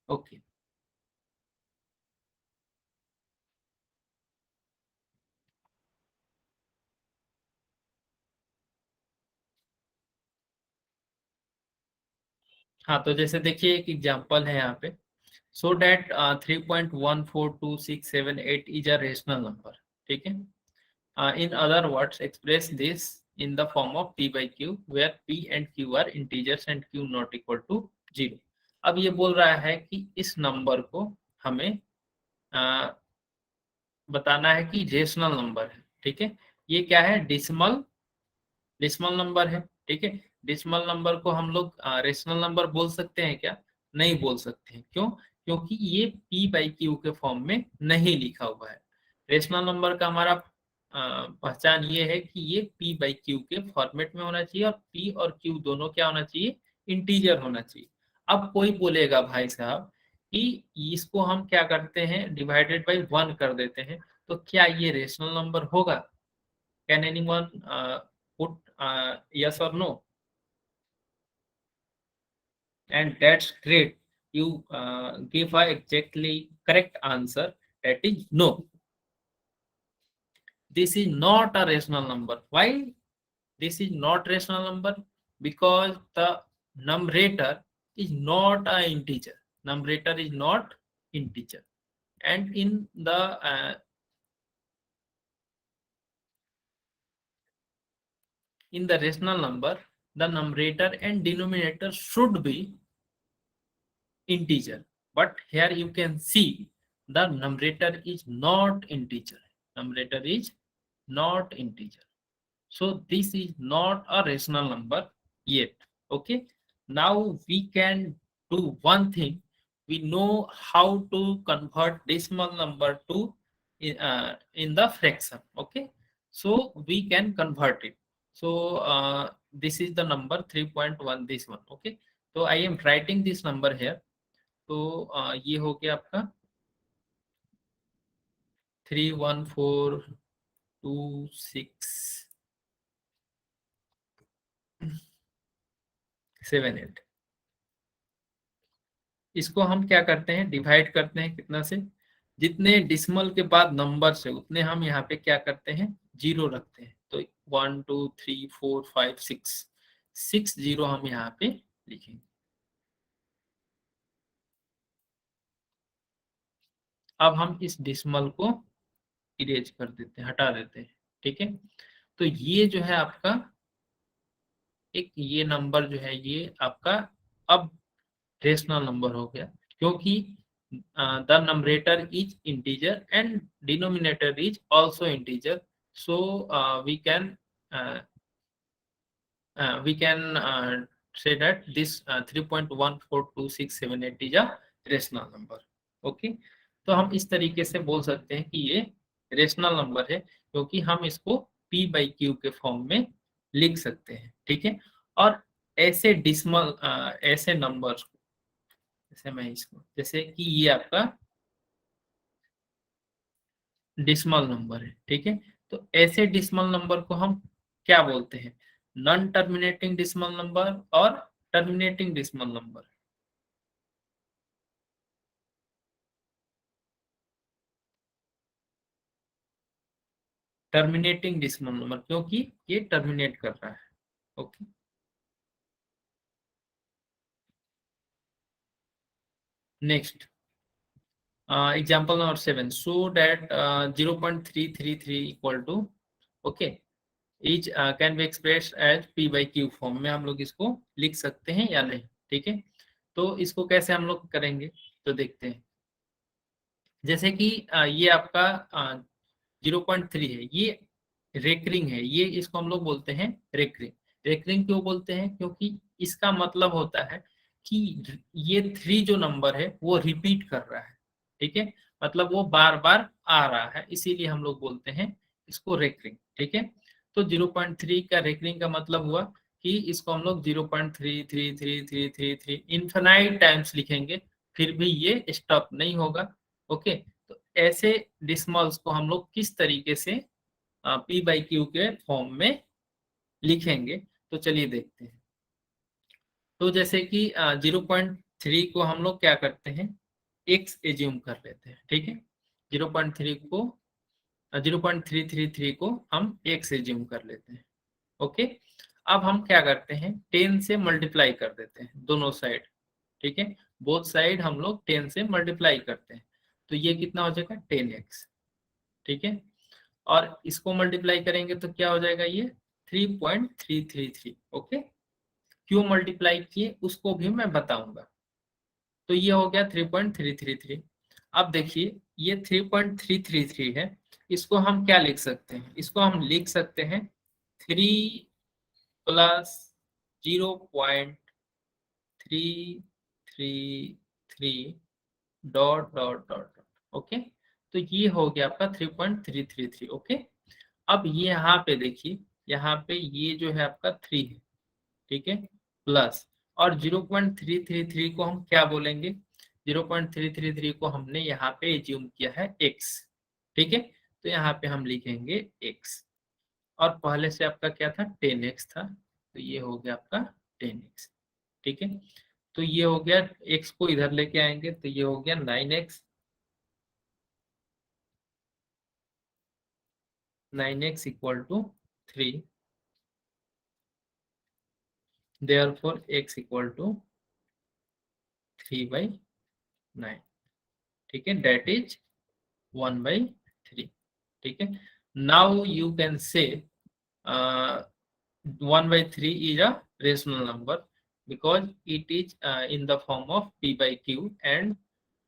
Okay, हाँ तो जैसे देखिए एक एग्जांपल है यहाँ पे, so that 3.142678 is a rational number, ठीक है। In other words, express this in the form of p by q, where p and q are integers and q not equal to 0। अब ये बोल रहा है कि इस नंबर को हमें बताना है कि रेशनल नंबर है, ठीक है। ये क्या है, डिसिमल डिसिमल नंबर है, ठीक है। डिसिमल नंबर को हम लोग रेशनल नंबर बोल सकते हैं क्या, नहीं बोल सकते हैं, क्यों, क्योंकि ये p बाई क्यू के फॉर्म में नहीं लिखा हुआ है। रेशनल नंबर का हमारा पहचान ये है कि ये p बाई क्यू के फॉर्मेट में होना चाहिए और p और q दोनों क्या होना चाहिए, इंटीजर होना चाहिए। अब कोई बोलेगा भाई साहब कि इसको हम क्या करते हैं, डिवाइडेड बाई 1 कर देते हैं, तो क्या ये रेशनल नंबर होगा? Can anyone put yes or no? And that's great, you give a exactly correct answer, that is no. This is not a rational number. Why this is not rational number? Because the numerator is not a integer. Numerator is not integer, and in the rational number, the numerator and denominator should be integer, but here you can see the numerator is not integer. Numerator is not integer, so this is not a rational number yet. Okay, now we can do one thing. We know how to convert decimal number to in the fraction. Okay, so we can convert it. So this is the number 3.1, this one. Okay, so I am writing this number here. तो ये हो गया आपका 3142678। इसको हम क्या करते हैं, डिवाइड करते हैं कितना से, जितने डिसिमल के बाद नंबर से उतने हम यहाँ पे क्या करते हैं, 0 रखते हैं। तो 1 2 3 4 5 6, 6 0 हम यहाँ पे लिखेंगे। अब हम इस डिसिमल को इरेज कर देते हैं, हटा देते हैं, ठीक है। तो ये जो है आपका एक ये नंबर जो है ये आपका अब रेशनल नंबर हो गया, क्योंकि the numerator is integer and denominator is also integer. So we can we can say that this 3.142678 is a rational number। Okay, तो हम इस तरीके से बोल सकते हैं कि ये रेशनल नंबर है, क्योंकि हम इसको p बाई क्यू के फॉर्म में लिख सकते हैं, ठीक है। और ऐसे डिसिमल ऐसे नंबर, जैसे मैं इसको, जैसे कि ये आपका डिसिमल नंबर है, ठीक है। तो ऐसे डिसिमल नंबर को हम क्या बोलते हैं, नॉन टर्मिनेटिंग डिसिमल नंबर और terminating decimal number. Terminating decimal number, क्योंकि ये टर्मिनेट कर रहा है। Okay, next example number 7, so that 0.333 equal to, okay, is can be express as P by Q form में हम लोग इसको लिख सकते हैं या नहीं। ठीक है, तो इसको कैसे हम लोग करेंगे, तो देखते हैं। जैसे कि ये आपका 0.3 है, ये रेकरिंग है, ये इसको हम लोग बोलते हैं रेकरिंग। रेकरिंग क्यों बोलते हैं, क्योंकि इसका मतलब होता है कि ये 3 जो नंबर है वो रिपीट कर रहा है। ठीक है, मतलब वो बार बार आ रहा है, इसीलिए हम लोग बोलते हैं इसको रेकरिंग। ठीक है, तो 0.3 का रेकरिंग का मतलब हुआ कि इसको हम लोग 0.33333 इन्फिनाइट टाइम्स लिखेंगे, फिर भी ये स्टॉप नहीं होगा। ओके, तो ऐसे डिसमल्स को हम लोग किस तरीके से पी बाई क्यू के फॉर्म में लिखेंगे, तो चलिए देखते हैं। तो जैसे कि 0.3 को हम लोग क्या करते हैं, एक्स एज्यूम कर लेते हैं। ठीक है, 0.3 को 0.333 को हम एक्स एज्यूम कर लेते हैं। ओके, अब हम क्या करते हैं, 10 से मल्टीप्लाई कर देते हैं दोनों साइड। ठीक है, बोथ साइड हम लोग 10 से मल्टीप्लाई करते हैं, तो ये कितना हो जाएगा 10x। ठीक है, और इसको मल्टीप्लाई करेंगे तो क्या हो जाएगा, ये 3.333। ओके, क्यों मल्टीप्लाई किए उसको भी मैं बताऊंगा। तो ये हो गया 3.333। अब देखिए ये 3.333 है, इसको हम क्या लिख सकते हैं, इसको हम लिख सकते हैं 3 plus 0.333 dot dot dot. Okay, तो ये हो गया आपका 3.333। ओके, अब ये यहाँ पे देखिए, यहाँ पे ये जो है आपका 3 है। ठीक है, प्लस, और 0.333 को हम क्या बोलेंगे, 0.333 को हमने यहाँ पे एज्यूम किया है x। ठीक है, तो यहाँ पे हम लिखेंगे x, और पहले से आपका क्या था 10x था, तो ये हो गया आपका 10x। ठीक है, तो ये हो गया, x को इधर लेके आएंगे तो ये हो गया 9x। 9x equal to 3, therefore x equal to 3/9। ठीक है, डेट इज 1/3। ठीक है, now you can say 1/3 is a rational number because it is in the form of p by q, and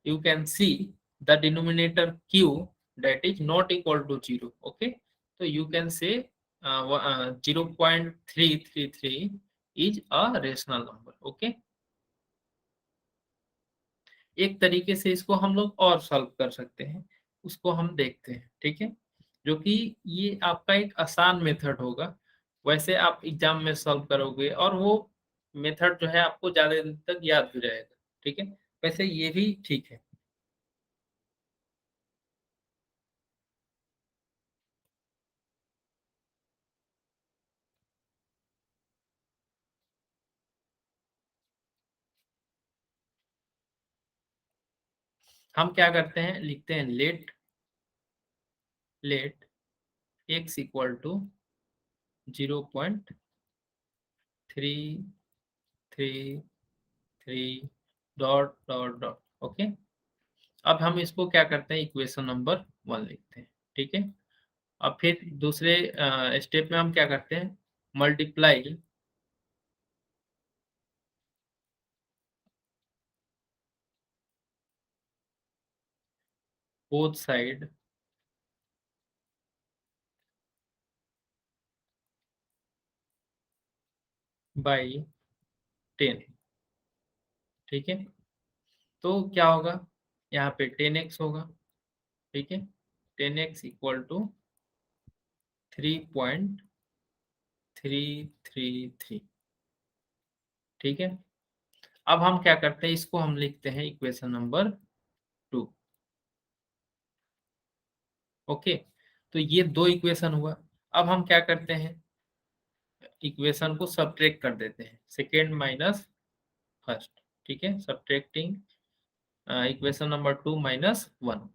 you can see the denominator q that is not equal to 0. Okay, so you can say 0.333 is a rational number. Okay, एक तरीके से इसको हम लोग और solve कर सकते हैं, उसको हम देखते हैं। ठीक है, जो कि ये आपका एक आसान मेथड होगा, वैसे आप एग्जाम में सॉल्व करोगे और वो मेथड जो है आपको ज्यादा दिन तक याद भी रहेगा। ठीक है, वैसे ये भी ठीक है। हम क्या करते हैं, लिखते हैं let let x equal to 0.333 dot dot dot. Okay, अब हम इसको क्या करते हैं, इक्वेशन नंबर 1 लिखते हैं। ठीक है, अब फिर दूसरे स्टेप में हम क्या करते हैं, मल्टीप्लाई बोथ साइड बाई 10। ठीक है, तो क्या होगा, यहाँ पे 10x होगा। ठीक है, 10x इक्वल टू 3.333। ठीक है, अब हम क्या करते हैं, इसको हम लिखते हैं इक्वेशन नंबर 2। ओके, तो ये दो इक्वेशन हुआ। अब हम क्या करते हैं, इक्वेशन को सब्ट्रैक्ट कर देते हैं, सेकेंड माइनस फर्स्ट। ठीक है, सब्ट्रैक्टिंग इक्वेशन नंबर 2 माइनस 1।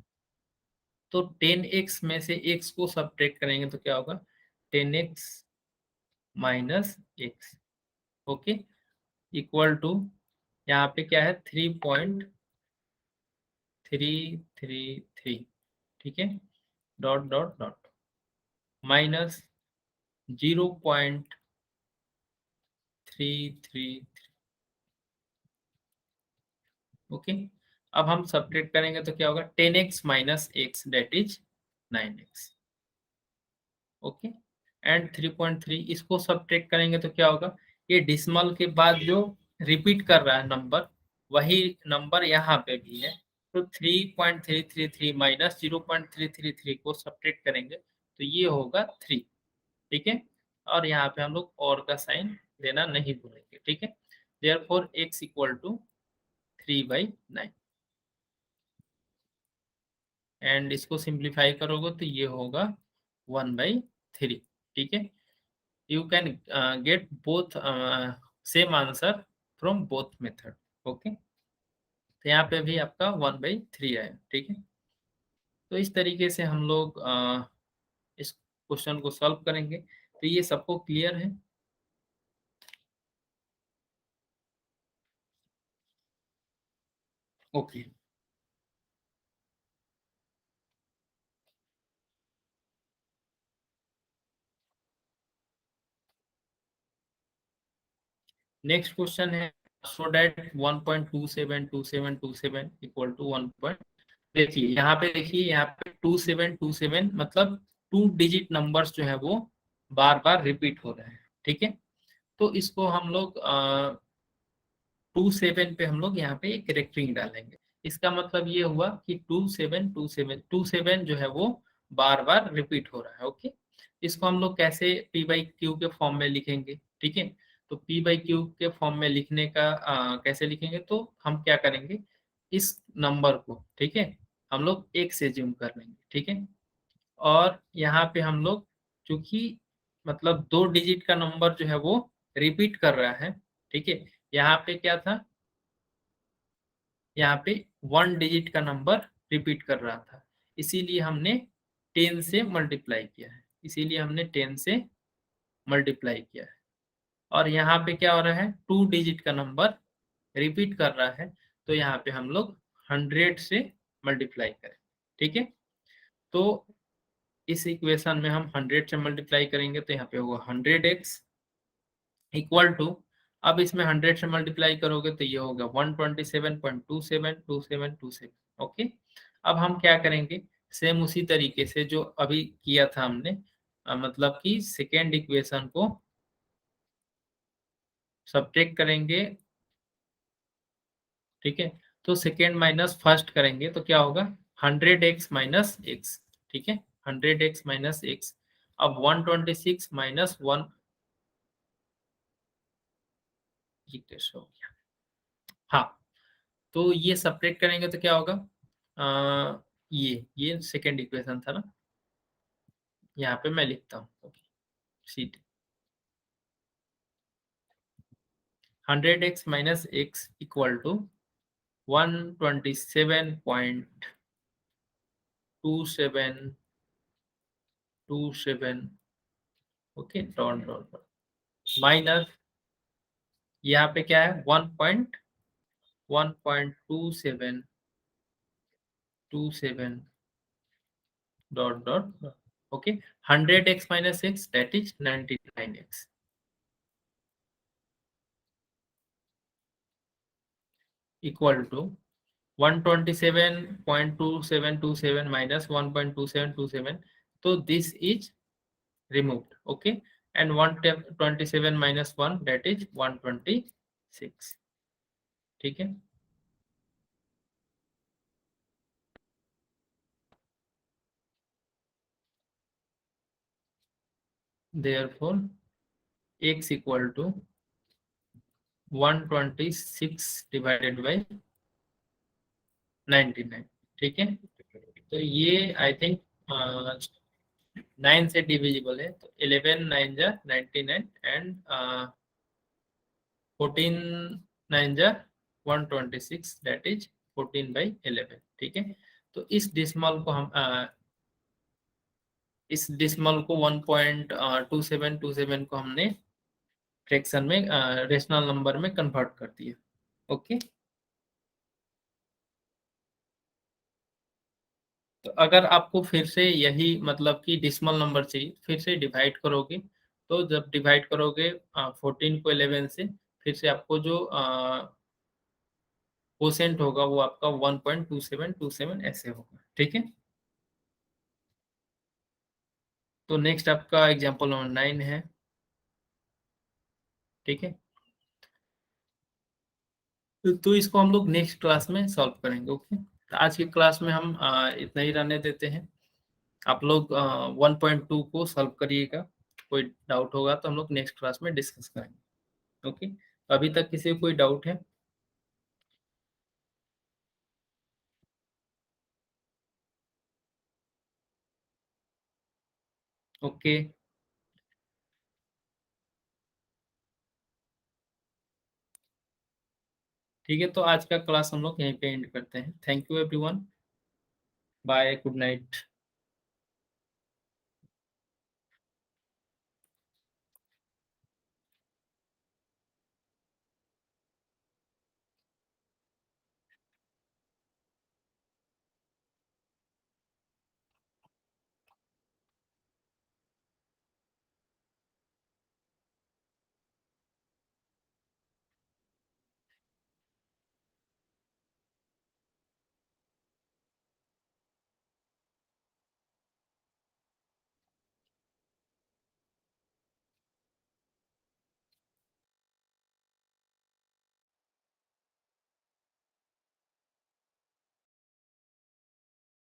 तो 10x में से x को सब्ट्रैक्ट करेंगे तो क्या होगा 10x minus x, okay, equal to यहाँ पे क्या है 3.333, ठीक है, dot dot dot minus 0.333, okay. अब हम सब्ट्रैक्ट करेंगे तो क्या होगा 10x minus x that is 9x, okay, and 3.3 इसको सब्ट्रैक्ट करेंगे तो क्या होगा ये डिसिमल के बाद जो रिपीट कर रहा है नंबर वही नंबर यहाँ पे भी है, तो 3.333 माइनस 0.333 को सब्ट्रैक्ट करेंगे तो ये होगा 3, ठीक है, और यहाँ पे हम लोग और का साइन देना नहीं भूलेंगे, ठीक है, therefore x equal to 3/9 and इसको सिंप्लीफाई करोगे तो ये होगा 1/3, ठीक है। You can get both same answer from both method, okay। तो यहाँ पे भी आपका 1/3 आया, ठीक है। तो इस तरीके से हम लोग इस क्वेश्चन को सॉल्व करेंगे। तो ये सबको क्लियर है? ओके, नेक्स्ट क्वेश्चन है so that 1.272727 equal to 1 point, देखिए यहाँ पे, देखिए यहाँ पे 2727 मतलब 2 डिजिट नंबर्स जो है वो बार बार रिपीट हो रहे हैं, ठीक है। तो इसको हम लोग 27 पे हम लोग यहाँ पे एक रेक्टिंग डालेंगे। इसका मतलब ये हुआ कि 2727 जो है वो बार बार रिपीट हो रहा है, ओके। इसको हम लोग कैसे p बाई क्यू के फॉर्म में लिखेंगे, ठीक है। तो p बाई क्यू के फॉर्म में लिखने का कैसे लिखेंगे, तो हम क्या करेंगे इस नंबर को, ठीक है, हम लोग एक से ज्यूम कर लेंगे, ठीक है। और यहाँ पे हम लोग चूंकि मतलब 2 डिजिट का नंबर जो है वो रिपीट कर रहा है, ठीक है, यहाँ पे क्या था, यहाँ पे 1 डिजिट का नंबर रिपीट कर रहा था, इसीलिए हमने 10 से मल्टीप्लाई किया है, इसीलिए हमने 10 से मल्टीप्लाई किया है। और यहाँ पे क्या हो रहा है 2 डिजिट का नंबर रिपीट कर रहा है, तो यहाँ पे हम लोग 100 से मल्टीप्लाई करें, ठीक है। तो इस इक्वेशन में हम 100 से मल्टीप्लाई करेंगे तो यहाँ पे होगा 100x इक्वल टू, अब इसमें 100 से मल्टीप्लाई करोगे तो ये होगा 127.272727, ओके। अब हम क्या करेंगे सेम उसी तरीके से जो अभी किया था हमने, मतलब कि सेकेंड इक्वेशन को सब्ट्रैक्ट करेंगे, ठीक है। तो सेकेंड माइनस फर्स्ट करेंगे तो क्या होगा 100x माइनस एक्स, ठीक है, 100x माइनस एक्स। अब 126 माइनस 1 हो गया, हाँ। तो ये सब्ट्रैक्ट करेंगे तो क्या होगा ये सेकेंड इक्वेशन था ना, यहाँ पे मैं लिखता हूँ सीट 100x minus x equal to 127.2727, okay, dot dot dot minus यहाँ पे क्या है 1.2727 dot dot, okay, 100x minus x that is 99x equal to 127.2727 minus 1.2727, so this is removed, okay, and 127 minus 1 that is 126, ठीक है। therefore x equal to 126 divided by 99, ठीक है। तो ये आई थिंक 9 से डिविजिबल है, तो 11 9 जा 99 एंड 14 9 जा 126 दैट इज 14/11, ठीक है। तो इस डिसिमल को हम इस डिसिमल को 1.2727 को हमने फ्रैक्शन में रेशनल नंबर में कन्वर्ट कर दिया। ओके, तो अगर आपको फिर से यही मतलब कि डिसिमल नंबर चाहिए, फिर से डिवाइड करोगे, तो जब डिवाइड करोगे 14 को 11 से, फिर से आपको जो कोसेंट होगा वो आपका 1.2727 ऐसे होगा। ठीक है, तो नेक्स्ट आपका एग्जांपल नंबर 9 है। ठीक है, तो इसको हम लोग नेक्स्ट क्लास में सॉल्व करेंगे। ओके, तो आज की क्लास में हम इतना ही रहने देते हैं। आप लोग 1.2 को सॉल्व करिएगा, कोई डाउट होगा तो हम लोग नेक्स्ट क्लास में डिस्कस करेंगे। ओके, तो अभी तक किसी को कोई डाउट है? ओके, ठीक है, तो आज का क्लास हम लोग यहीं पे एंड करते हैं। Thank you everyone, bye, good night.